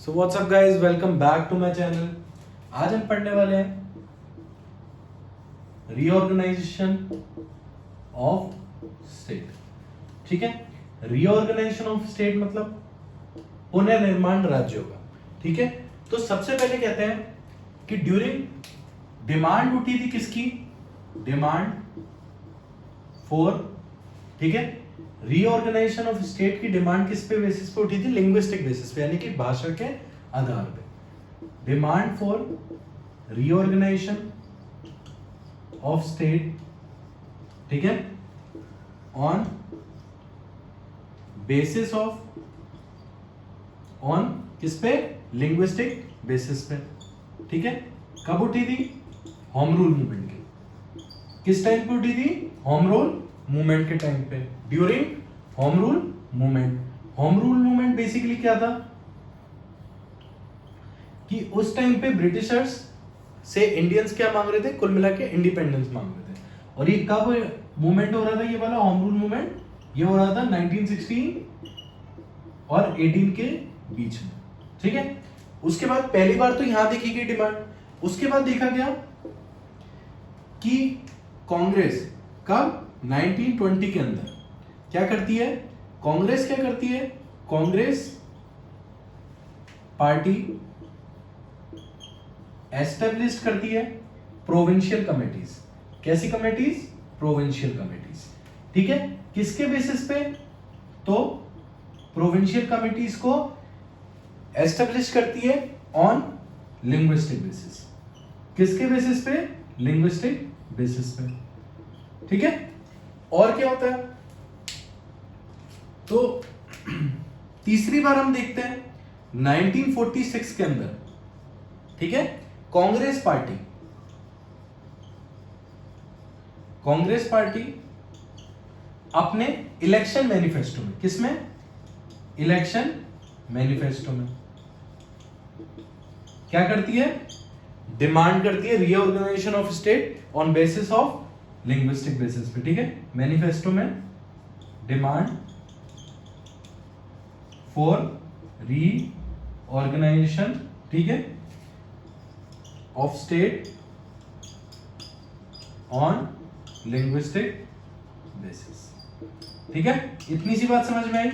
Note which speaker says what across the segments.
Speaker 1: So what's up guys, welcome back to my channel. आज हम पढ़ने वाले हैं रीऑर्गेनाइजेशन ऑफ स्टेट। ठीक है, रीऑर्गेनाइजेशन ऑफ स्टेट मतलब पुनर्निर्माण राज्यों का। ठीक है, तो सबसे पहले कहते हैं कि ड्यूरिंग डिमांड उठी थी किसकी? डिमांड फॉर, ठीक है, रीऑर्गेनाइजेशन ऑफ स्टेट की डिमांड किस पे बेसिस पे उठी थी? लिंग्विस्टिक बेसिस पे, यानी कि भाषा के आधार पे। Demand for reorganisation of state, ठीक है, ऑन बेसिस ऑफ, ऑन किस पे? लिंग्विस्टिक बेसिस पे। ठीक है, कब उठी थी? होम रूल मूवमेंट के। किस टाइम पे उठी थी? होम रूल मूवमेंट के टाइम पे, during home rule movement. Home rule movement basically क्या था कि उस टाइम पे ब्रिटिशर्स से इंडियंस क्या मांग रहे थे? कुल मिला के इंडिपेंडेंस मांग रहे थे। और ये कब मूवमेंट हो रहा था? ये वाला होम रूल मूवमेंट ये हो रहा था 1916 और 18 के बीच में। ठीक है, उसके बाद पहली बार तो यहां देखी गई डिमांड, उसके बाद देखा गया कि कांग्रेस कब? 1920 के अंदर क्या करती है? कांग्रेस क्या करती है? कांग्रेस पार्टी एस्टेब्लिश करती है प्रोविंशियल कमेटीज। कैसी कमेटीज? Provincial committees. ठीक है, किसके बेसिस पे? तो प्रोविंशियल कमेटीज को एस्टेब्लिश करती है ऑन लिंग्विस्टिक बेसिस। किसके बेसिस पे? लिंग्विस्टिक बेसिस पे। ठीक है, और क्या होता है? तो तीसरी बार हम देखते हैं 1946 के अंदर। ठीक है, कांग्रेस पार्टी अपने इलेक्शन मैनिफेस्टो में, किसमें? इलेक्शन मैनिफेस्टो में क्या करती है? डिमांड करती है reorganisation of state on basis of linguistic basis पे। ठीक है, मैनिफेस्टो में डिमांड फॉर रीऑर्गेनाइजेशन, ठीक है, of state on linguistic basis. ठीक है, इतनी सी बात समझ में आई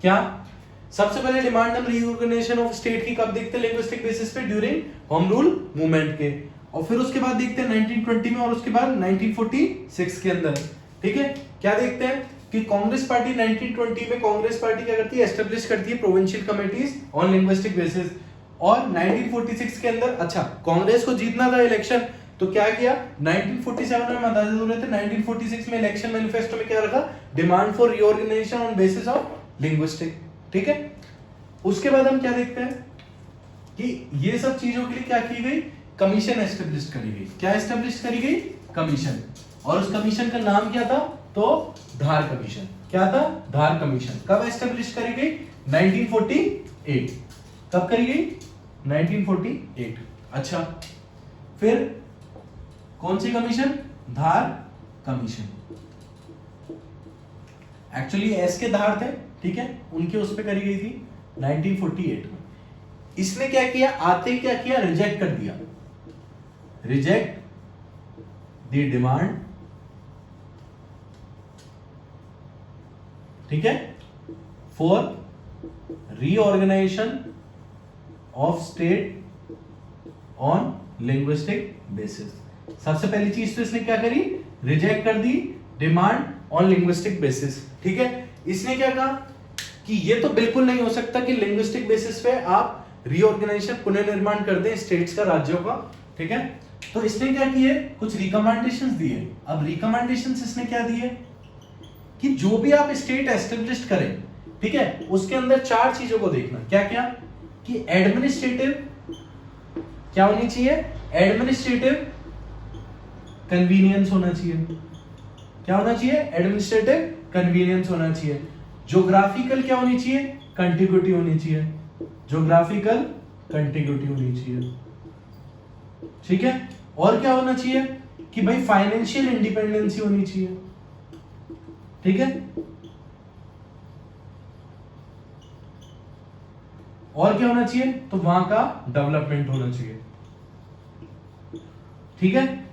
Speaker 1: क्या? सबसे पहले डिमांड हम रीऑर्गेनाइजेशन ऑफ स्टेट की कब देखते हैं? लिंग्विस्टिक बेसिस पे ड्यूरिंग होम रूल मूवमेंट के। और फिर उसके बाद देखते हैं 1920 में, और उसके बाद 1946 के अंदर। ठीक है, क्या देखते हैं कि कांग्रेस पार्टी 1920 में कांग्रेस पार्टी क्या करती है? एस्टेब्लिश करती है provincial committees on linguistic basis. और 1946 के अंदर, अच्छा, कांग्रेस को जीतना था इलेक्शन, तो क्या किया? 1947 में मतदान हो रहे थे, 1946 में इलेक्शन मैनिफेस्टो में क्या रखा? Demand for reorganisation on basis of linguistic. ठीक है, उसके बाद हम क्या देखते हैं कि ये सब चीजों के लिए क्या की गई? कमीशन एस्टेब्लिश करी गई। क्या एस्टेब्लिश करी गई? कमीशन। और उस कमीशन का नाम क्या था? तो धार कमीशन। क्या था? धार कमीशन। कब एस्टेब्लिश करी गई? 1948। कब करी गई? 1948। अच्छा, फिर कौन C commission? Dhar commission. Actually S के धार थे, ठीक है, उनके उस पे करी गई थी 1948 में। इसने क्या किया? आते ही क्या किया? रिजेक्ट कर दिया। रिजेक्ट द डिमांड, ठीक है, for reorganisation of state on linguistic basis. सबसे पहली चीज तो इसने क्या करी? रिजेक्ट कर दी डिमांड ऑन लिंग्विस्टिक बेसिस। ठीक है, इसने क्या कहा कि ये तो बिल्कुल नहीं हो सकता कि लिंग्विस्टिक बेसिस पे आप रीऑर्गेनाइजेशन, पुनर्निर्माण कर दें स्टेट्स का, राज्यों का। ठीक है, तो इसने क्या किए? कुछ रिकमेंडेशंस दिए। अब रिकमेंडेशंस इसने क्या दिए कि जो भी आप स्टेट एस्टेब्लिश करें, ठीक है, उसके अंदर चार चीजों को देखना। क्या क्या? कि एडमिनिस्ट्रेटिव क्या होनी चाहिए? एडमिनिस्ट्रेटिव कन्वीनियंस होना चाहिए। क्या होना चाहिए? एडमिनिस्ट्रेटिव कन्वीनियंस होना चाहिए। ज्योग्राफिकल क्या होनी चाहिए? कंटिग्यूटी होनी चाहिए। ज्योग्राफिकल कंटिग्यूटी होनी चाहिए। ठीक है, और क्या होना चाहिए? कि भाई फाइनेंशियल इंडिपेंडेंसी होनी चाहिए। ठीक है, और क्या होना चाहिए, तो वहां का डेवलपमेंट होना चाहिए, ठीक है।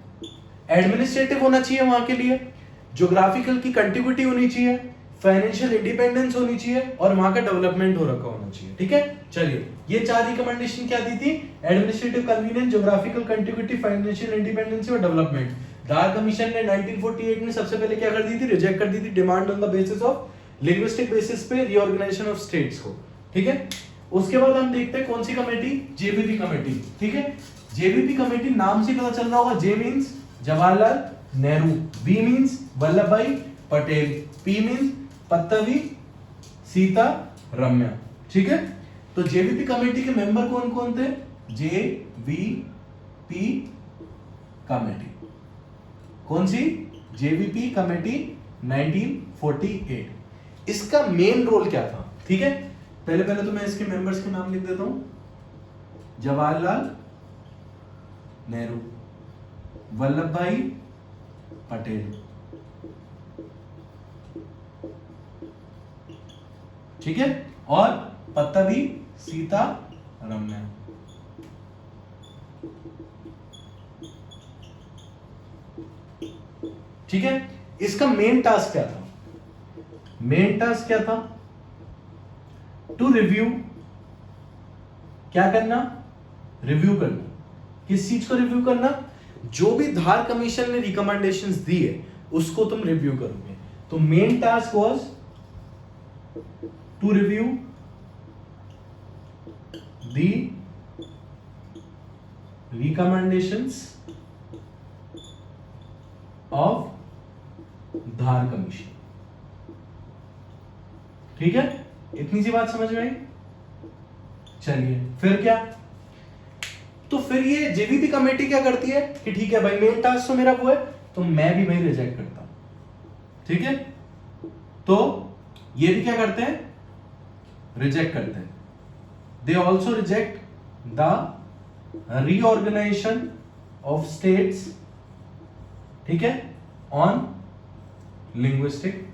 Speaker 1: एडमिनिस्ट्रेटिव होना चाहिए वहां के लिए, ज्योग्राफिकल की कंटिन्यूटी होनी चाहिए, फाइनेंशियल इंडिपेंडेंस होनी चाहिए और वहां का डेवलपमेंट हो रखा होना चाहिए, ठीक है। चलिए ये 4 रिकमेंडेशन क्या दी थी, administrative convenience, geographical continuity, financial independence और डेवलपमेंट। धार कमीशन ने 1948 में सबसे पहले क्या कर दी थी, रिजेक्ट कर दी थी demand on the basis of linguistic basis पे रीऑर्गेनाइजेशन ऑफ स्टेट्स को, ठीक है। उसके बाद हम देखते हैं कौन सी कमेटी, जेबीपी कमेटी, ठीक है। जेबीपी कमेटी नाम से पता चल रहा होगा, J means Jawaharlal Nehru, B means Vallabh Bhai Patel, P means Pattabhi Sitaramayya, ठीक है। तो जेबीपी कमेटी के मेंबर कौन कौन थे, जेबीपी कमेटी, कौन सी, जेबीपी कमेटी 1948। इसका मेन रोल क्या था, ठीक है। पहले तो मैं इसके मेंबर्स के नाम लिख देता हूं, जवाहरलाल नेहरू, वल्लभ भाई पटेल, ठीक है, और पत्तवी सीता रमैया, ठीक है। इसका मेन टास्क क्या था, मेन टास्क क्या था, टू रिव्यू, क्या करना, रिव्यू करना, किस चीज को रिव्यू करना, जो भी धार कमीशन ने रिकमेंडेशंस दी है उसको तुम रिव्यू करोगे। तो main task was to review the recommendations of Dhar commission, ठीक है। इतनी सी बात समझ में आई। चलिए फिर क्या, तो फिर ये जेबीपी कमेटी क्या करती है कि ठीक है भाई मेन टास्क तो मेरा वो है, तो मैं भी भाई रिजेक्ट करता हूं, ठीक है। तो ये भी क्या करते हैं, रिजेक्ट करते हैं। They also reject the reorganisation of states, ठीक है, ऑन लिंग्विस्टिक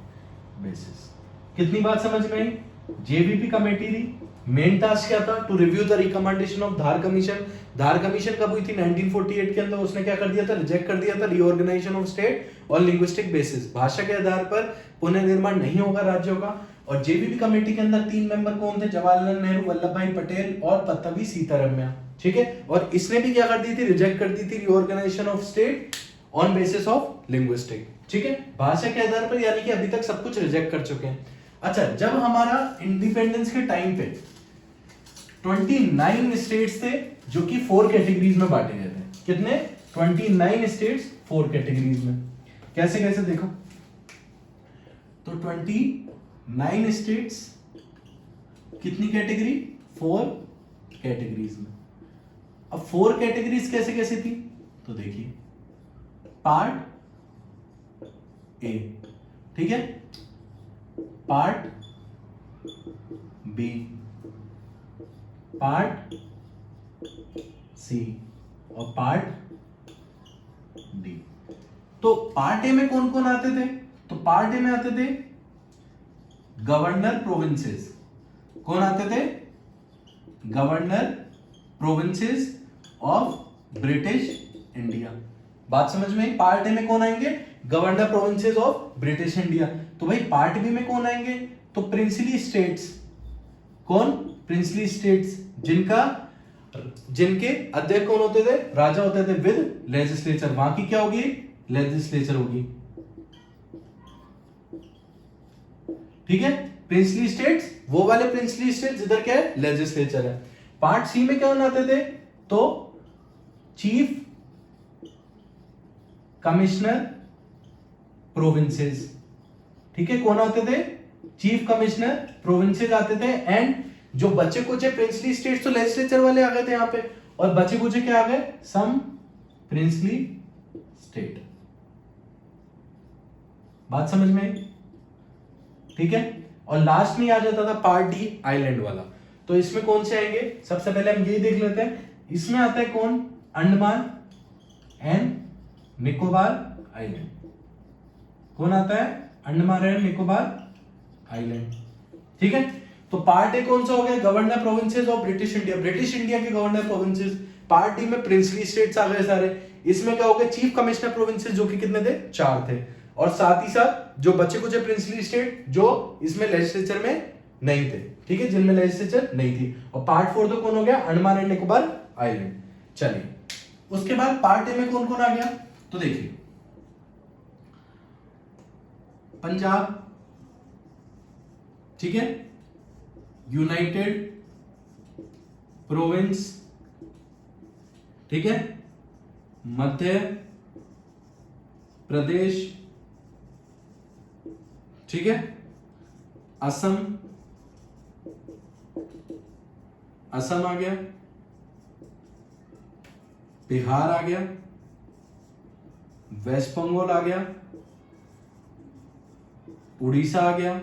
Speaker 1: बेसिस। कितनी बात समझ में आई, जेबीपी कमेटी थी, मेन टास्क क्या था, to review the recommendation of Dhar commission. Dhar commission कब हुई थी, 1948 के अंदर। उसने क्या कर दिया था, रिजेक्ट कर दिया था रीऑर्गेनाइजेशन ऑफ स्टेट और लिंग्विस्टिक बेसिस, भाषा के आधार पर पुनर्निर्माण नहीं होगा राज्यों का। और जेबीपी कमेटी के अंदर 3 मेंबर कौन थे, जवाहरलाल नेहरू, वल्लभ भाई पटेल और पत्तवी सीतारमैया, ठीक है। और इसने भी क्या कर दी थी, रिजेक्ट कर दी थी reorganisation of state on basis of linguistic, ठीक है, भाषा के आधार पर, यानी कि अभी तक सब कुछ रिजेक्ट कर चुके हैं। अच्छा, जब हमारा इंडिपेंडेंस के टाइम पे 29 स्टेट्स थे जो कि 4 कैटेगरीज में बांटे गए थे। कितने, 29 स्टेट्स 4 कैटेगरीज में। कैसे कैसे देखो, तो 29 स्टेट्स कितनी कैटेगरी, 4 कैटेगरीज में। अब 4 कैटेगरीज कैसे कैसे थी, तो देखिए, पार्ट ए, ठीक है, पार्ट बी, पार्ट सी और पार्ट डी। तो पार्ट ए में कौन कौन आते थे, तो पार्ट ए में आते थे गवर्नर प्रोविंसेस। कौन आते थे, governor provinces of British India. बात समझ में आई, पार्ट ए में कौन आएंगे, governor provinces of British India. तो भाई पार्ट बी में कौन आएंगे, तो प्रिंसली स्टेट्स। कौन, प्रिंसली स्टेट्स, जिनके अध्यक्ष कौन होते थे, राजा होते थे विद लेजिस्लेचर। वहां की क्या होगी, लेजिस्लेचर होगी, ठीक है। प्रिंसली स्टेट्स, वो वाले प्रिंसली स्टेट्स जिधर क्या है, लेजिस्लेचर है। पार्ट सी में क्या आते थे, तो चीफ कमिश्नर प्रोविंसेस, ठीक है। कौन आते थे, चीफ कमिश्नर प्रोविंसेस आते थे। एंड जो बच्चे कुछ प्रिंसली स्टेट्स, तो लेजिस्लेचर वाले आ गए थे यहां पे, और बच्चे कुछ क्या आ गए, सम प्रिंसली स्टेट। बात समझ में आई, ठीक है। और लास्ट में आ जाता था पार्ट डी, आइलैंड वाला। तो इसमें कौन से आएंगे, सबसे पहले हम यही देख लेते हैं। इसमें आता है कौन, अंडमान एंड निकोबार आइलैंड। कौन आता है, अंडमान एंड निकोबार आइलैंड, ठीक है। तो पार्ट ए कौन सा हो गया, governor provinces of British India, British India के गवर्नर प्रोविंसेस। पार्ट डी में प्रिंसली स्टेट्स आ गए सारे। इसमें क्या हो गया, चीफ कमिश्नर प्रोविंसेस जो कि कितने थे, 4 थे, और साथ ही साथ जो बचे कुछ प्रिंसली स्टेट जो इसमें लेजिस्लेचर में नहीं थे, ठीक है, जिनमें लेजिस्लेचर नहीं थी। और पार्ट 4 तो कौन हो गया, अंडमान एंड निकोबार आइलैंड। चलिए उसके बाद पार्ट ए में कौन कौन आ गया, तो देखिए पंजाब, ठीक है, यूनाइटेड प्रोविंस, ठीक है, मध्य प्रदेश, ठीक है, असम, असम आ गया, बिहार आ गया, वेस्ट बंगाल आ गया, उड़ीसा आ गया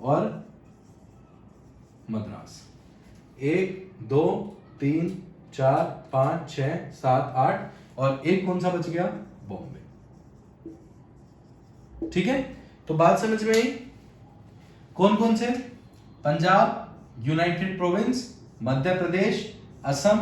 Speaker 1: और मद्रास। 1 2 3 4 5 6 7 8 और एक कौन सा बच गया, बॉम्बे। ठीक है, तो बात समझ में आई। कौन कौन से, Punjab, United province, Madhya Pradesh, Assam,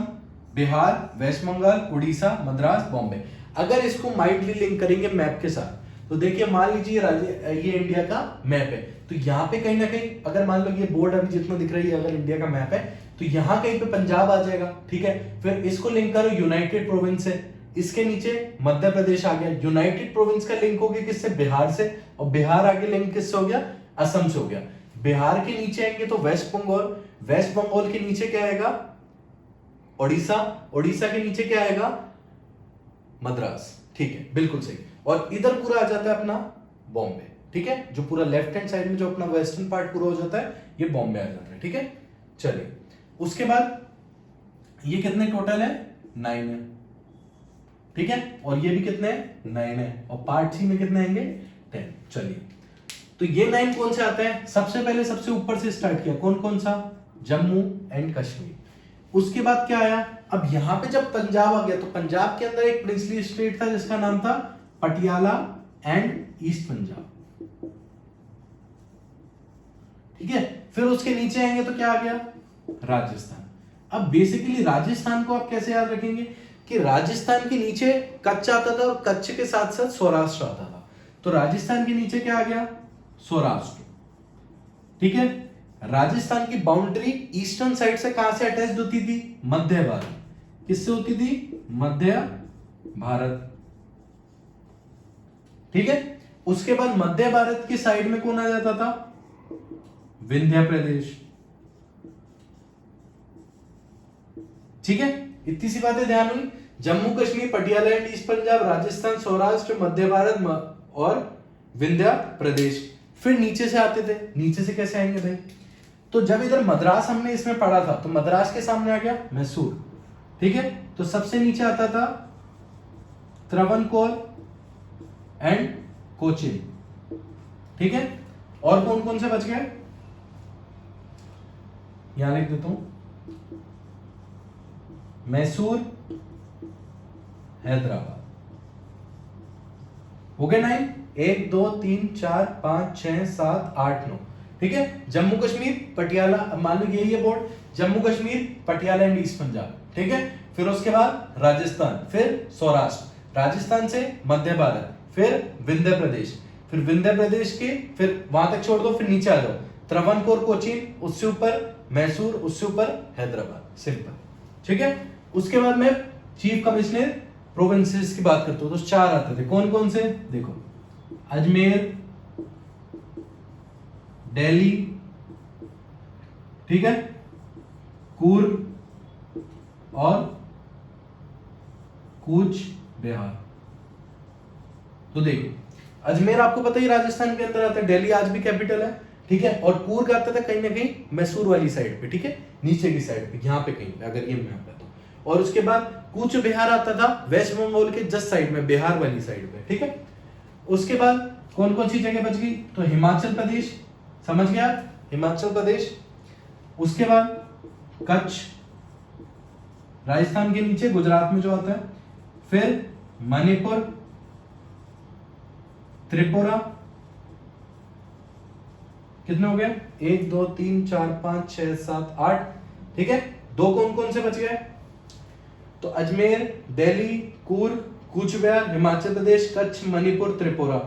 Speaker 1: Bihar, waste Bengal, Orissa, Madras, Bombay. अगर इसको माइंडली लिंक करेंगे मैप के साथ, तो देखिए मान लीजिए ये इंडिया का मैप है, तो यहाँ पे कहीं ना कहीं अगर मान लो ये बोर्ड अभी जितना दिख रही है अगर इंडिया का मैप है, तो यहाँ कहीं पे पंजाब आ जाएगा, ठीक है। फिर इसको लिंक करो, यूनाइटेड प्रोविंस है, इसके नीचे मध्य प्रदेश आ गया, यूनाइटेड प्रोविंस का लिंक हो गया किससे, बिहार से, और बिहार आगे लिंक किससे हो गया, असम से हो गया। बिहार के नीचे आएंगे तो वेस्ट बंगाल, वेस्ट बंगाल के नीचे क्या आएगा, ओडिशा, ओडिशा के नीचे क्या आएगा, मद्रास, ठीक है, बिल्कुल सही। और इधर पूरा आ जाता है अपना बॉम्बे, ठीक है, जो पूरा लेफ्ट हैंड साइड में जो अपना वेस्टर्न पार्ट पूरा हो जाता है, ये बॉम्बे आ जाता है, ठीक है। चलिए उसके बाद ये कितने टोटल है, 9 है, ठीक है, और ये भी कितने हैं, 9 है, और पार्ट सी में कितने आएंगे, 10। चलिए तो ये 9 कौन से आते हैं, सबसे पहले सबसे ऊपर से स्टार्ट किया, कौन कौन सा, जम्मू एंड कश्मीर। उसके बाद क्या आया, अब यहां पे जब पंजाब आ गया, तो पंजाब के अंदर एक प्रिंसली स्टेट था जिसका नाम था पटियाला एंड ईस्ट पंजाब, ठीक है। फिर उसके नीचे आएंगे तो क्या आ गया, राजस्थान। अब बेसिकली राजस्थान को आप कैसे याद रखेंगे कि राजस्थान के नीचे कच्छ आता था और कच्छ के साथ साथ सौराष्ट्र आता था, तो राजस्थान के नीचे क्या आ गया, सौराष्ट्र, ठीक है। राजस्थान की बाउंड्री ईस्टर्न साइड से कहां से अटैच्ड होती थी, मध्य भारत, किससे होती थी, मध्य भारत, ठीक है। उसके बाद मध्य भारत की साइड में कौन आ जाता था, विंध्य प्रदेश, ठीक है। इतनी सी बातें ध्यान हुई, जम्मू कश्मीर, पटियाला एंड ईस्ट पंजाब, राजस्थान, सौराष्ट्र, मध्य भारत और विंध्य प्रदेश। फिर नीचे से आते थे, नीचे से कैसे आएंगे भाई, तो जब इधर मद्रास हमने इसमें पढ़ा था, तो मद्रास के सामने आ गया मैसूर, ठीक है। तो सबसे नीचे आता था त्रावणकोर एंड कोचीन, ठीक है। और कौन कौन से बच गए, यहां लिख देता हूं, मैसूर, हैदराबाद, हो गए 9, 1 2 3 4 5 6 7 8 9, ठीक है। जम्मू कश्मीर, पटियाला, मान लो यही है board, Jammu Kashmir, Patiala and east Punjab, ठीक है। फिर उसके बाद राजस्थान, फिर सौराष्ट्र, राजस्थान से मध्य भारत, फिर विंध्य प्रदेश, फिर विंध्य प्रदेश के फिर वहां तक छोड़ दो, फिर नीचे आ जाओ, त्रावणकोर, कोचीन, उससे ऊपर मैसूर, उससे ऊपर हैदराबाद, सिंपल, ठीक है। उसके बाद मैं चीफ कमिश्नर प्रोविंसेस की बात करता हूं, तो 4 आते थे, कौन कौन से, देखो, अजमेर, दिल्ली, ठीक है, कुर्ग और कूच बिहार। तो देखो अजमेर आपको पता ही राजस्थान के अंदर आता है, दिल्ली आज भी कैपिटल है, ठीक है, और कूर्ग आता था कहीं ना कहीं मैसूर वाली साइड पे, ठीक है, नीचे की साइड पे, यहाँ पे कहीं पे, अगर ये मैप है तो। और उसके बाद कूच बिहार आता था वेस्ट बंगाल के जस्ट साइड में, बिहार वाली साइड पे, ठीक है। उसके बाद कौन कौन सी जगह बच गई, तो हिमाचल प्रदेश, समझ गया, हिमाचल प्रदेश। उसके बाद कच्छ, राजस्थान के नीचे गुजरात में जो आता है, फिर मणिपुर, त्रिपुरा, कितने हो गए? 1 2 3 4 5 6 7 8, ठीक है। दो कौन कौन से बच गए? तो अजमेर, दिल्ली, कूर्ग, कूचबिहार, हिमाचल प्रदेश, कच्छ, मणिपुर, त्रिपुरा,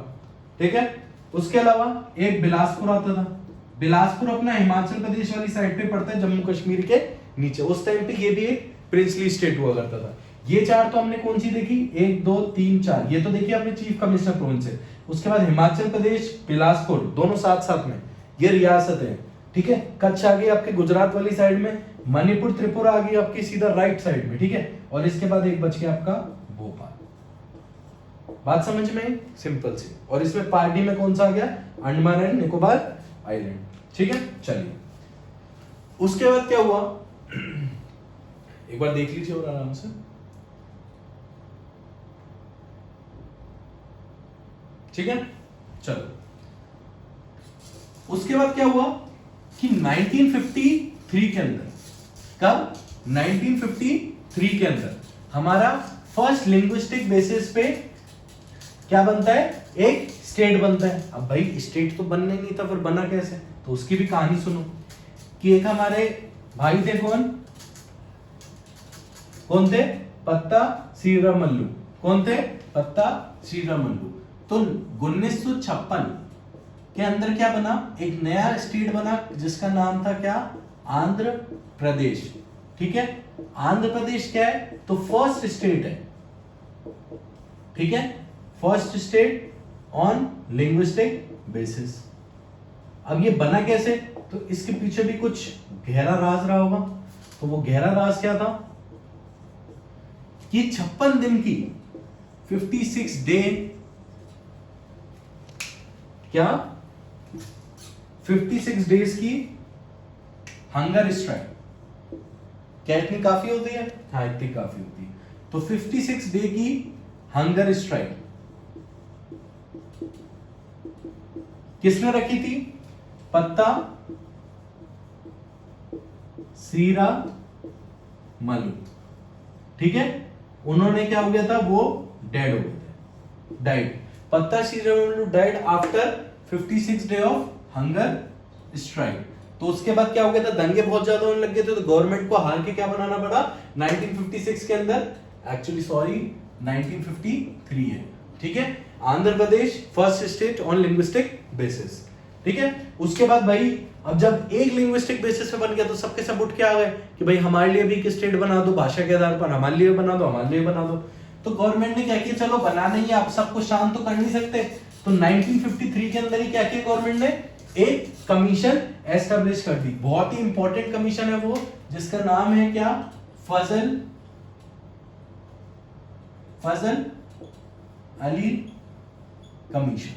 Speaker 1: ठीक है। उसके अलावा एक बिलासपुर आता था। बिलासपुर अपना हिमाचल प्रदेश वाली साइड पे पड़ता है, जम्मू कश्मीर के नीचे। उस टाइम पे ये भी एक प्रिंसली स्टेट हुआ करता था। ये चार तो हमने कौन सी देखी? 1 2 3 4, ये तो देखिए आपने चीफ कमिश्नर प्रोविंस से। उसके बाद हिमाचल प्रदेश, बिलासपुर, दोनों साथ साथ में, ये रियासत है, ठीक है। कच्छ आ गई आपके गुजरात वाली साइड में, मणिपुर त्रिपुरा आ गई आपकी सीधा राइट साइड में, ठीक है। और इसके बाद एक बच गया आपका भोपाल। बात समझ में? सिंपल सी। और इसमें पार्टी में कौन सा आ गया? अंडमान एंड निकोबार आइलैंड, ठीक है। चलिए उसके बाद क्या हुआ एक बार देख लीजिए और आराम से। ठीक है, चलो उसके बाद क्या हुआ कि 1953 के अंदर, कब? 1953 के अंदर हमारा फर्स्ट लिंग्विस्टिक बेसिस पे क्या बनता है? एक स्टेट बनता है। अब भाई स्टेट तो बनने नहीं था, फिर बना कैसे? तो उसकी भी कहानी सुनो कि एक हमारे भाई थे, कौन थे? पत्ता श्रीरामल्लू। कौन थे? पत्ता श्रीरामल्लू। तो 1956 के अंदर क्या बना? एक नया स्टेट बना जिसका नाम था क्या? आंध्र प्रदेश, ठीक है। आंध्र प्रदेश क्या है? तो फर्स्ट स्टेट है, ठीक है, first state on linguistic basis. अब ये बना कैसे? तो इसके पीछे भी कुछ गहरा राज रहा होगा। तो वो गहरा राज क्या था कि 56 दिन की 56 डे, क्या 56 डेज की हंगर स्ट्राइक। क्या इतनी काफी होती है? हाँ, इतनी काफी होती है। तो 56 डे की हंगर स्ट्राइक किसने रखी थी? पत्ता श्रीरामल्लू, ठीक है। उन्होंने क्या हो गया था? वो डेड हो गए थे, डाइड। पत्ता Sriramulu died after 56 day of hunger strike. तो उसके बाद क्या हो गया था? दंगे बहुत ज्यादा होने लग गए थे, तो गवर्नमेंट को हार के क्या बनाना पड़ा 1956 के अंदर? एक्चुअली सॉरी 1953 है, ठीक है। Andhra Pradesh first state on linguistic basis, ठीक है। उसके बाद भाई अब जब एक लिंग्विस्टिक बेसिस पे बन गया तो सबके सब उठ के आ गए कि भाई हमारे लिए भी एक स्टेट बना दो, भाषा के आधार पर हमारे लिए बना दो, हमारे लिए बना दो। तो गवर्नमेंट ने क्या किया? चलो बनाना ही है, आप सबको शांत तो कर नहीं सकते। तो 1953 के अंदर ही क्या किया गवर्नमेंट ने? एक कमीशन एस्टेब्लिश कर दी। बहुत ही इंपॉर्टेंट कमीशन है वो, जिसका नाम है क्या? फजल अली कमीशन।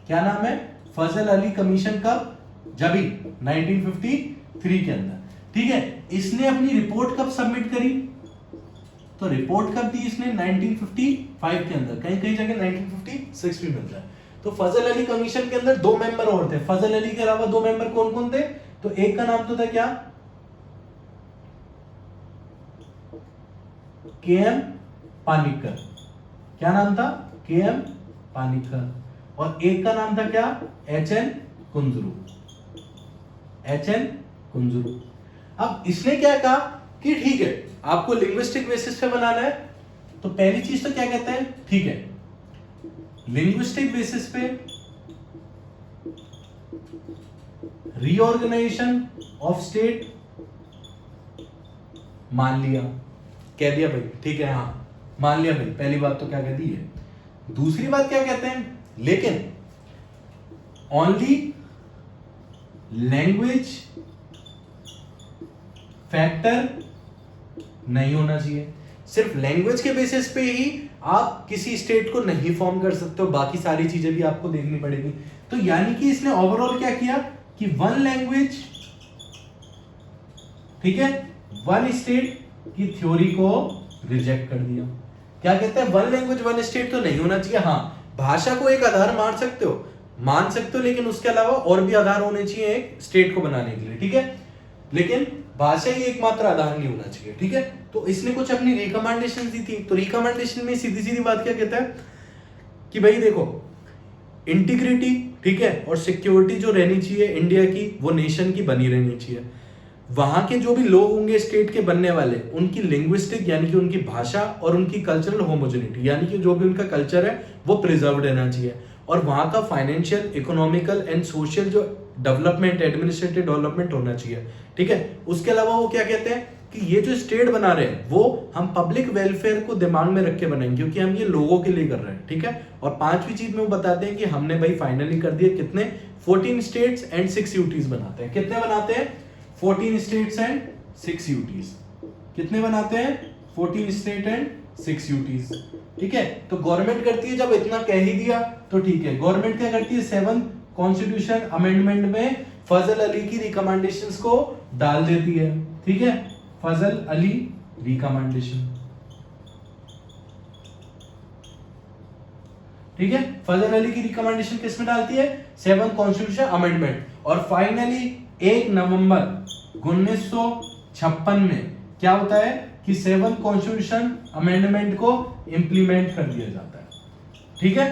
Speaker 1: क्या नाम है? फजल अली कमीशन। कब? जब 1953 के अंदर, ठीक है। इसने अपनी रिपोर्ट कब सबमिट करी? तो रिपोर्ट कब दी इसने? 1955 के अंदर। कहीं कहीं जगह 1956 भी मिलता है। तो फजल अली कमीशन के अंदर 2 मेंबर और थे। फजल अली के अलावा 2 मेंबर कौन कौन थे? तो एक का नाम तो था क्या? के.एम. पानिक्कर। क्या नाम था? के.एम. पानिक्कर। और एक का नाम था क्या? एच.एन. कुंजरू। एच.एन. कुंजरू। अब इसने क्या कहा कि ठीक है आपको लिंग्विस्टिक बेसिस पे बनाना है, तो पहली चीज तो क्या कहते हैं? ठीक है, लिंग्विस्टिक बेसिस पे रीऑर्गेनाइजेशन ऑफ स्टेट मान लिया, कह दिया भाई, ठीक है, हाँ मान लिया भाई। पहली बात तो क्या कह दी है। दूसरी बात क्या कहते हैं? लेकिन ओनली लैंग्वेज फैक्टर नहीं होना चाहिए। सिर्फ लैंग्वेज के बेसिस पे ही आप किसी स्टेट को नहीं फॉर्म कर सकते हो, बाकी सारी चीजें भी आपको देखनी पड़ेगी। तो यानी कि इसने ओवरऑल क्या किया कि 1 लैंग्वेज, ठीक है, 1 स्टेट की थ्योरी को रिजेक्ट कर दिया। क्या कहते हैं? 1 लैंग्वेज 1 स्टेट तो नहीं होना चाहिए। हाँ, भाषा को एक आधार मान सकते हो, लेकिन उसके अलावा और भी आधार होने चाहिए एक स्टेट को बनाने के लिए, ठीक है। लेकिन भाषा ही एकमात्र आधार नहीं होना चाहिए, ठीक है। तो इसने कुछ अपनी रिकमेंडेशन दी थी। तो रिकमेंडेशन में सीधी सीधी बात क्या कहता है कि भाई देखो, इंटीग्रिटी, ठीक है, और सिक्योरिटी जो रहनी चाहिए इंडिया की वो नेशन की बनी रहनी चाहिए। वहां के जो भी लोग होंगे स्टेट के बनने वाले, उनकी लिंग्विस्टिक यानी कि उनकी भाषा और उनकी कल्चरल होमोजेनिटी यानी कि जो भी उनका कल्चर है वो प्रिजर्व रहना चाहिए। और वहां का फाइनेंशियल, इकोनॉमिकल एंड सोशल जो डेवलपमेंट, एडमिनिस्ट्रेटिव डेवलपमेंट होना चाहिए। ठीक है, उसके अलावा वो क्या कहते हैं कि ये जो स्टेट बना रहे हैं वो हम पब्लिक वेलफेयर को दिमाग में रख के बनाएंगे, क्योंकि हम ये लोगों के लिए कर रहे हैं। ठीक है, और पांचवी चीज में वो बताते हैं कि हमने भाई फाइनली कर दिया कितने 14 स्टेट्स एंड 6 यूटीज बनाते हैं। कितने बनाते हैं? 14 स्टेट्स एंड 6 यूटीज। कितने बनाते हैं? 14 स्टेट एंड 6 यूटीज। ठीक है, तो गवर्नमेंट करती है, जब इतना कह ही दिया तो ठीक है, गवर्नमेंट क्या करती है 7th कॉन्स्टिट्यूशन अमेंडमेंट में फजल अली की रिकमेंडेशंस को डाल देती है। ठीक है, फजल अली रिकमेंडेशन। ठीक है, फजल अली की रिकमेंडेशन किस में डालती है? 7th constitution amendment. और फाइनली 1 नवंबर 1956 में क्या होता है कि 7th कॉन्स्टिट्यूशन अमेंडमेंट को इंप्लीमेंट कर दिया जाता है। ठीक है,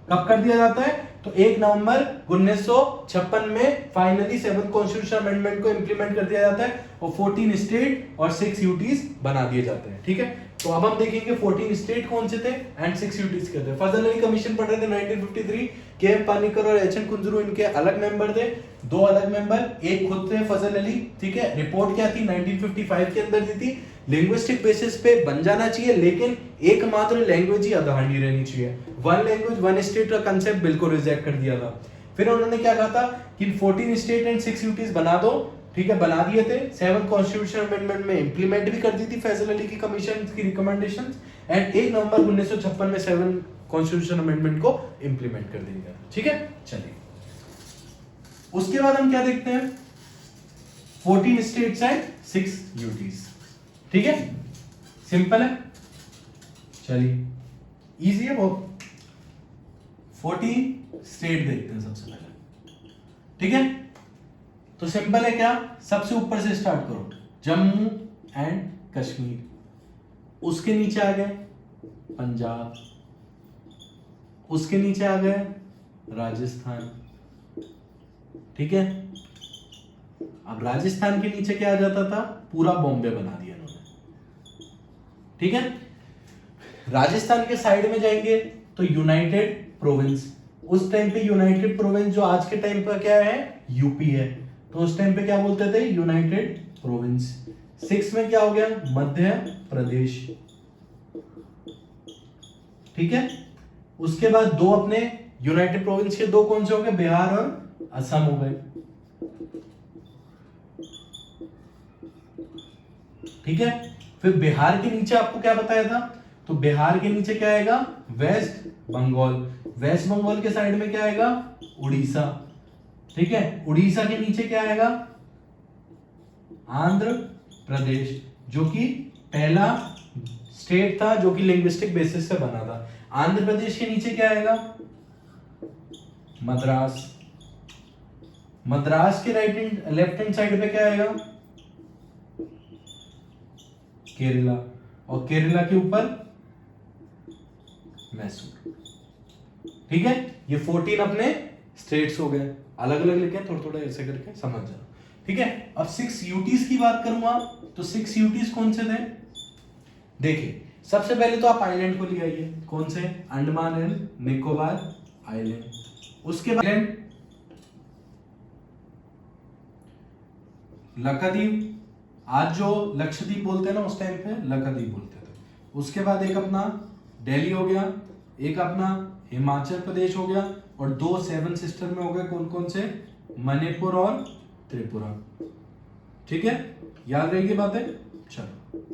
Speaker 1: कब कर दिया जाता है? तो 1 नवंबर 1956 में फाइनली 7th कॉन्स्टिट्यूशन अमेंडमेंट को इंप्लीमेंट कर दिया जाता है और 14 स्टेट और 6 यूटीज बना दिए जाते हैं। ठीक है, तो अब हम देखेंगे 14 स्टेट कौन से थे एंड 6 यूटीज के थे। फजल अली कमीशन पढ़ रहे थे 1953। के एम पानीकर और एच एन कुंजरू इनके अलग मेंबर थे, 2 अलग मेंबर, एक खुद थे फजल अली। ठीक है, रिपोर्ट क्या थी 1955 के अंदर दी थी, लिंग्विस्टिक बेसिस पे बन जाना चाहिए, लेकिन एकमात्र लैंग्वेज ही आधारणी रहनी चाहिए। वन लैंग्वेज वन स्टेट का कंसेप्ट बिल्कुल रिजेक्ट कर दिया था। फिर उन्होंने क्या कहा था कि 14 स्टेट एंड 6 यूटीज बना दो। ठीक है, बना दिए थे। 7th कॉन्स्टिट्यूशन अमेंडमेंट में इंप्लीमेंट भी कर दी थी फैजल अली की कमीशन की रिकमेंडेशंस एंड 1 नवंबर 1956 में 7th कॉन्स्टिट्यूशन अमेंडमेंट को इंप्लीमेंट कर दिया गया। ठीक है, चलिए उसके बाद हम क्या देखते हैं 14 स्टेट्स एंड 6 यूटीज। ठीक है, सिंपल है, चलिए इजी है बहुत। 14 स्टेट देखते हैं सबसे पहले। ठीक है, तो सिंपल है क्या, सबसे ऊपर से स्टार्ट करो, जम्मू एंड कश्मीर। उसके नीचे आ गए पंजाब, उसके नीचे आ गए राजस्थान। ठीक है, अब राजस्थान के नीचे क्या आ जाता था, पूरा बॉम्बे बना दिया इन्होंने। ठीक है, राजस्थान के साइड में जाएंगे तो यूनाइटेड प्रोविंस। उस टाइम पे यूनाइटेड प्रोविंस जो आज के टाइम पर क्या है, यूपी है, तो उस टाइम पे क्या बोलते थे, यूनाइटेड प्रोविंस। 6 में क्या हो गया, मध्य प्रदेश। ठीक है, उसके बाद 2 अपने यूनाइटेड प्रोविंस के 2 कौन से हो गए, बिहार और असम हो गए। ठीक है, फिर बिहार के नीचे आपको क्या बताया था, तो बिहार के नीचे क्या आएगा, वेस्ट बंगाल। वेस्ट बंगाल के साइड में क्या आएगा, उड़ीसा। ठीक है, उड़ीसा के नीचे क्या आएगा, आंध्र प्रदेश, जो कि पहला स्टेट था जो कि लिंग्विस्टिक बेसिस से बना था। आंध्र प्रदेश के नीचे क्या आएगा, मद्रास। मद्रास के लेफ्ट हैंड साइड पे क्या आएगा, केरला, और केरला के ऊपर मैसूर। ठीक है, ये 14 अपने स्टेट्स हो गए, अलग अलग लिखे, थोड़ा थोड़ा ऐसे करके समझ जाओ। ठीक है, अब 6 यूटीज की बात करूंगा तो 6 यूटीज कौन से थे, देखिए सबसे पहले तो आप आइलैंड को ले आइए, कौन से, अंडमान एंड निकोबार आइलैंड। उसके बाद लक्षद्वीप, आज जो लक्षद्वीप बोलते हैं ना, उस टाइम पे लक्षद्वीप बोलते थे। उसके बाद एक अपना दिल्ली हो गया, एक अपना हिमाचल प्रदेश हो गया, और 2 7 सिस्टर में हो गए, कौन कौन से, मणिपुर और त्रिपुरा। ठीक है, याद रहेगी बातें, चलो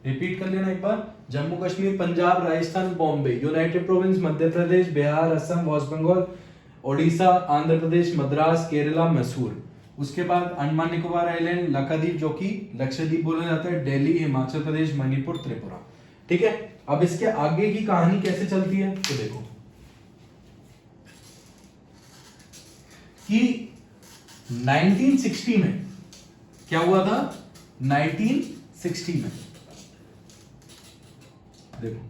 Speaker 1: रिपीट कर लेना एक बार, Jammu Kashmir, Punjab, Rajasthan, Bombay, United province, Madhya Pradesh, Bihar, Assam, waste Bengal, Odisha, Andhra Pradesh, Madras, Kerala, Mysore. उसके बाद अंडमान निकोबार आइलैंड, लक्षद्वीप जो कि लक्षद्वीप बोला जाता है, दिल्ली, हिमाचल प्रदेश, मणिपुर, त्रिपुरा। ठीक है, अब इसके आगे की कहानी कैसे चलती है तो देखो कि 1960 में क्या हुआ था, 1960 में देखो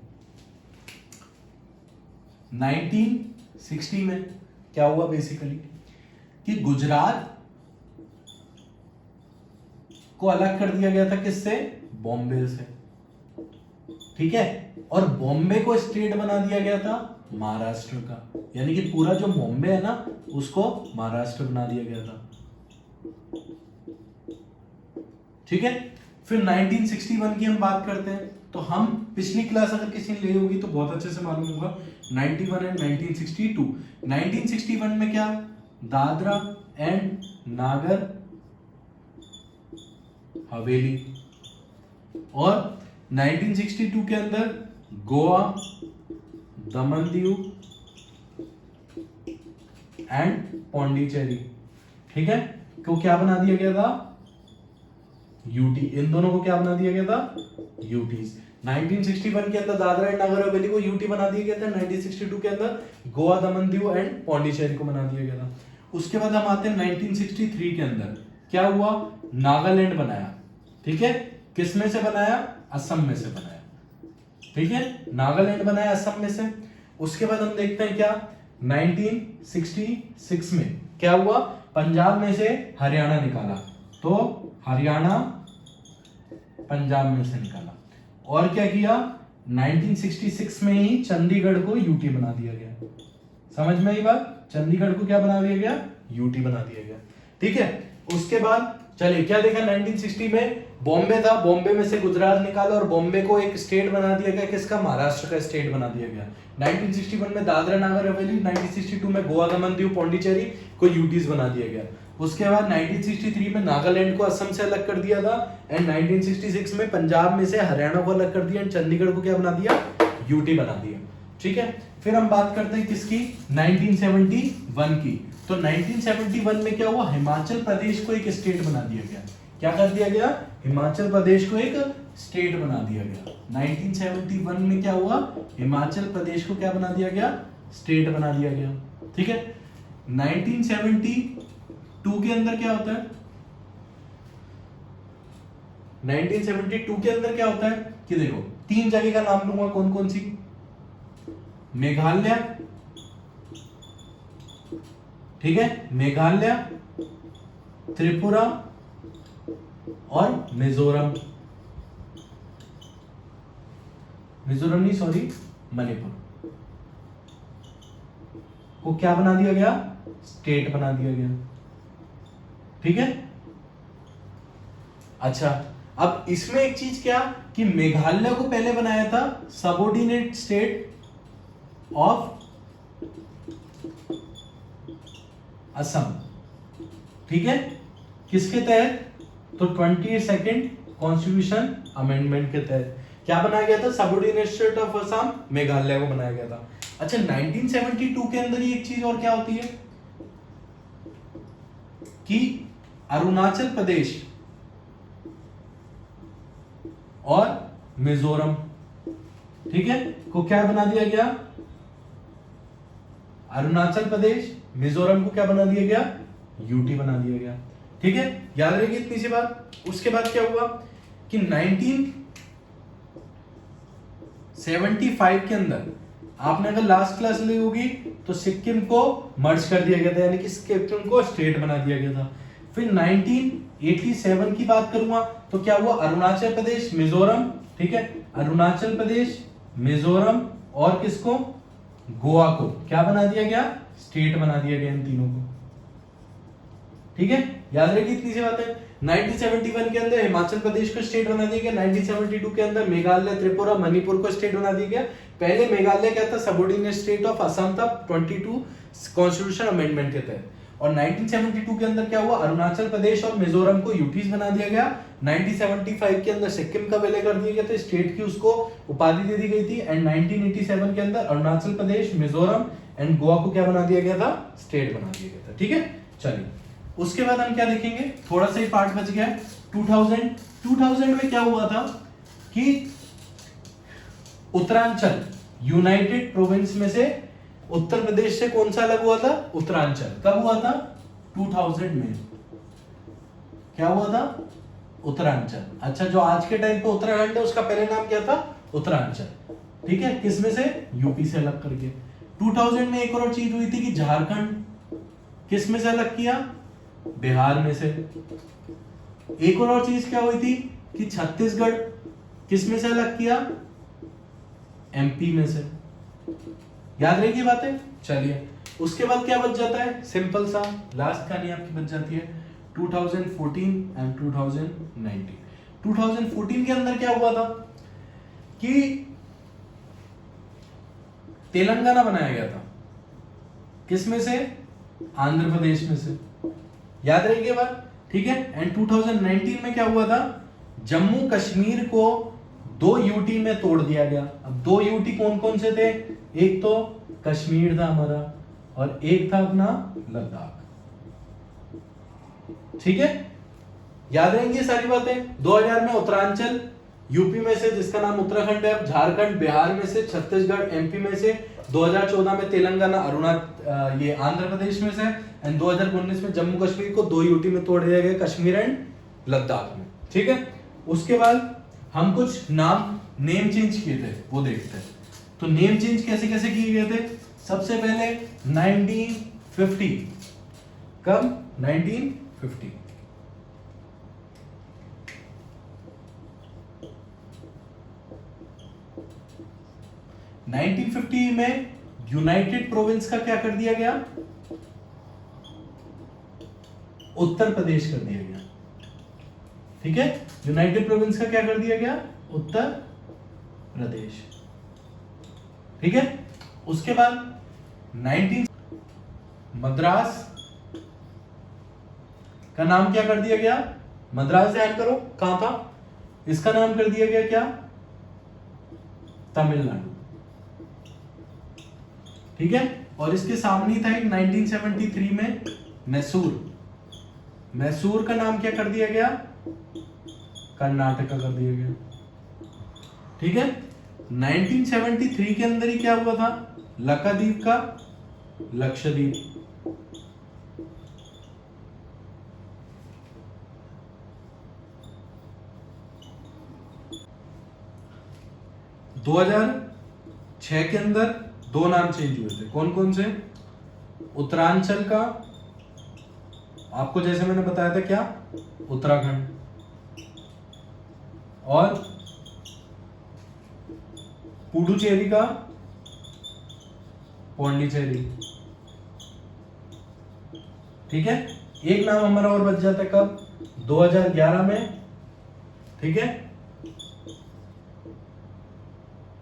Speaker 1: 1960 में क्या हुआ बेसिकली कि गुजरात को अलग कर दिया गया था किससे? बॉम्बे से, ठीक है, और बॉम्बे को स्टेट बना दिया गया था महाराष्ट्र का, यानी कि पूरा जो बॉम्बे है ना उसको महाराष्ट्र बना दिया गया था, ठीक है। फिर 1961 की हम बात करते हैं, तो हम पिछली क्लास अगर किसी ने ली होगी तो बहुत अच्छे से मालूम होगा 91 एंड 1962। 1961 में क्या? दादरा एंड नागर हवेली, और 1962 के अंदर गोवा, दमन दीव एंड पौंडीचेरी, ठीक है, को क्या बना दिया गया था? यूटी। इन दोनों को क्या बना दिया गया था? यूटीज। 1961 के अंदर दादरा एंड नगर हवेली को यूटी बना दिया गया था, 1962 के अंदर गोवा, दमन दीव एंड पौंडीचेरी को बना दिया गया था। उसके बाद हम आते हैं 1963 के अंदर, क्या हुआ? नागालैंड बनाया, ठीक है, किस में से बनाया? असम में से बनाया, ठीक है, नागालैंड बनाया असम में से। उसके बाद हम देखते हैं क्या 1966 में क्या हुआ? पंजाब में से हरियाणा निकाला, तो हरियाणा पंजाब में से निकाला। और क्या किया? 1966 में ही चंडीगढ़ को यूटी बना दिया गया। समझ में आई बात? चंडीगढ़ को क्या बना दिया गया? यूटी बना दिया गया, ठीक है। उसके बाद चलिए क्या देखा 1960 में? बॉम्बे था, बॉम्बे में से गुजरात निकाला और बॉम्बे को एक स्टेट बना दिया गया, किसका? महाराष्ट्र का स्टेट बना दिया गया। 1961 में दादरा नगर हवेली, 1962 में गोवा, दमन दीव, पौंडीचेरी को यूटीज बना दिया गया। उसके बाद 1963 में नागालैंड को असम से अलग कर दिया था, एंड 1966 में पंजाब में से हरियाणा को अलग कर दिया एंड चंडीगढ़ को क्या बना दिया? यूटी बना दिया, ठीक है। फिर हम बात करते हैं किसकी? 1971 की। तो 1971 में क्या हुआ? हिमाचल प्रदेश को एक स्टेट बना दिया गया। क्या कर दिया गया? हिमाचल प्रदेश को एक स्टेट बना दिया गया। 1971 में क्या हुआ? हिमाचल प्रदेश को क्या बना दिया गया? स्टेट बना दिया गया, ठीक है। 1972 के अंदर क्या होता है? 1972 के अंदर क्या होता है कि देखो 3 जगह का नाम लूंगा, कौन कौन सी? मेघालय, ठीक है, मेघालय, त्रिपुरा और मिजोरम। मिजोरम नहीं, सॉरी, मणिपुर को क्या बना दिया गया? स्टेट बना दिया गया, ठीक है। अच्छा, अब इसमें एक चीज क्या कि मेघालय को पहले बनाया था सबऑर्डिनेट स्टेट ऑफ असम, ठीक है, किसके तहत? तो 22nd कॉन्स्टिट्यूशन अमेंडमेंट के तहत क्या बनाया गया था? Subordinate state of Assam, Meghalaya को बनाया गया था। अच्छा, 1972 के अंदर एक चीज और क्या होती है कि अरुणाचल प्रदेश और मिजोरम, ठीक है, को क्या बना दिया गया? अरुणाचल प्रदेश, मिजोरम को क्या बना दिया गया? यूटी बना दिया गया, ठीक है। याद रहेगी इतनी सी बात। उसके बाद क्या हुआ कि 1975 के अंदर आपने अगर लास्ट क्लास ली होगी तो सिक्किम को मर्ज कर दिया गया था, यानी कि सिक्किम को स्टेट बना दिया गया था। फिर 1987 की बात करूंगा तो क्या हुआ? अरुणाचल प्रदेश, मिजोरम, ठीक है, अरुणाचल प्रदेश, मिजोरम और किसको? गोवा को क्या बना दिया गया? स्टेट बना दिया गया इन तीनों को, ठीक है। याद रखिए इतनी सी बात है। 1971 के अंदर हिमाचल प्रदेश को स्टेट बना दिया गया, 1972 के अंदर मेघालय, त्रिपुरा, मणिपुर को स्टेट बना दिया गया। पहले मेघालय क्या था? सबऑर्डिनेट स्टेट ऑफ असम था 22 कॉन्स्टिट्यूशन अमेंडमेंट के तहत। और 1972 के अंदर क्या हुआ? अरुणाचल प्रदेश और मिजोरम को यूटीज बना दिया गया। 1975 के अंदर सिक्किम का विलय कर दिया गया था, स्टेट की उसको उपाधि दे दी गई थी। एंड 1987 के अंदर अरुणाचल प्रदेश, मिजोरम एंड गोवा को क्या बना दिया गया था? स्टेट बना दिया गया था, ठीक है। चलिए उसके बाद हम क्या देखेंगे? थोड़ा सा ही पार्ट बच गया है। 2000 में क्या हुआ था कि उत्तरांचल यूनाइटेड प्रोविंस में से उत्तर प्रदेश से कौन सा अलग हुआ था? उत्तरांचल। कब हुआ था? 2000 में। क्या हुआ था? उत्तरांचल। अच्छा, जो आज के टाइम पे उत्तराखंड है उसका पहले नाम क्या था? उत्तरांचल, ठीक है, किसमें से? यूपी से अलग करके। 2000 में एक और चीज हुई थी कि झारखंड किस में से अलग किया, बिहार में से। एक और चीज क्या हुई थी कि छत्तीसगढ़ किस में से अलग किया, एमपी में से। याद रहेगी बातें। चलिए उसके बाद क्या बच जाता है, सिंपल सा लास्ट कहानी आपकी बच जाती है 2014 एंड 2019। 2014 के अंदर क्या हुआ था कि तेलंगाना बनाया गया था, किस में से, आंध्र प्रदेश में से। याद रहेगी बात, ठीक है। एंड 2019 में क्या हुआ था, जम्मू कश्मीर को 2 यूटी में तोड़ दिया गया। अब 2 यूटी कौन कौन से थे, एक तो कश्मीर था हमारा और एक था अपना लद्दाख, ठीक है। याद रहेंगी सारी बातें। 2000 में उत्तरांचल यूपी में से, जिसका नाम उत्तराखंड है, झारखंड बिहार में से, छत्तीसगढ़ एमपी में से, 2014 में तेलंगाना अरुणाचल ये आंध्र प्रदेश में से, एंड 2019 में जम्मू कश्मीर को 2 यूटी में तोड़ दिया गया, कश्मीर एंड लद्दाख में, ठीक है। उसके बाद हम कुछ नेम चेंज किए थे, वो देखते हैं। तो नेम चेंज कैसे कैसे किए गए थे। सबसे पहले 1950, कब, 1950 1950 में यूनाइटेड प्रोविंस का क्या कर दिया गया, उत्तर प्रदेश कर दिया गया, ठीक है। यूनाइटेड प्रोविंस का क्या कर दिया गया, उत्तर प्रदेश, ठीक है। उसके बाद 19 मद्रास का नाम क्या कर दिया गया, मद्रास, ध्यान करो कहां था, इसका नाम कर दिया गया क्या, तमिलनाडु, ठीक है। और इसके सामने था एक 1973 में मैसूर, मैसूर का नाम क्या कर दिया गया, कर्नाटका कर दिया गया, ठीक है। 1973 के अंदर ही क्या हुआ था, लक्षद्वीप का लक्षद्वीप, दो 2006 के अंदर 2 नाम चेंज हुए थे, कौन कौन से, उत्तरांचल का, आपको जैसे मैंने बताया था क्या, उत्तराखंड, और पुडुचेरी का पौंडीचेरी, ठीक है। एक नाम हमारा और बच जाता है कब, 2011 में, ठीक है।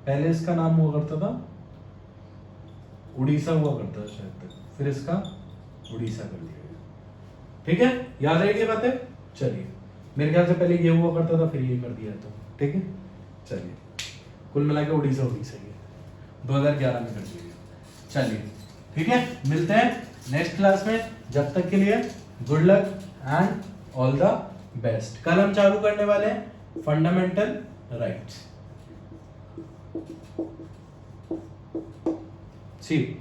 Speaker 1: पहले इसका नाम हुआ करता था उड़ीसा, हुआ करता था शायद तक, फिर इसका उड़ीसा कर दिया गया, ठीक है। याद रहेगी बातें। चलिए मेरे ख्याल से पहले ये हुआ करता था, फिर ये कर दिया तो, ठीक है। चलिए कुल मिला के उड़ीसा उड़ीसा ही है, 2011 में कर दिया गया। चलिए ठीक है, मिलते हैं नेक्स्ट क्लास में। जब तक के लिए good luck and all the best. कल हम चालू करने वाले हैं फंडामेंटल राइट्स। See you.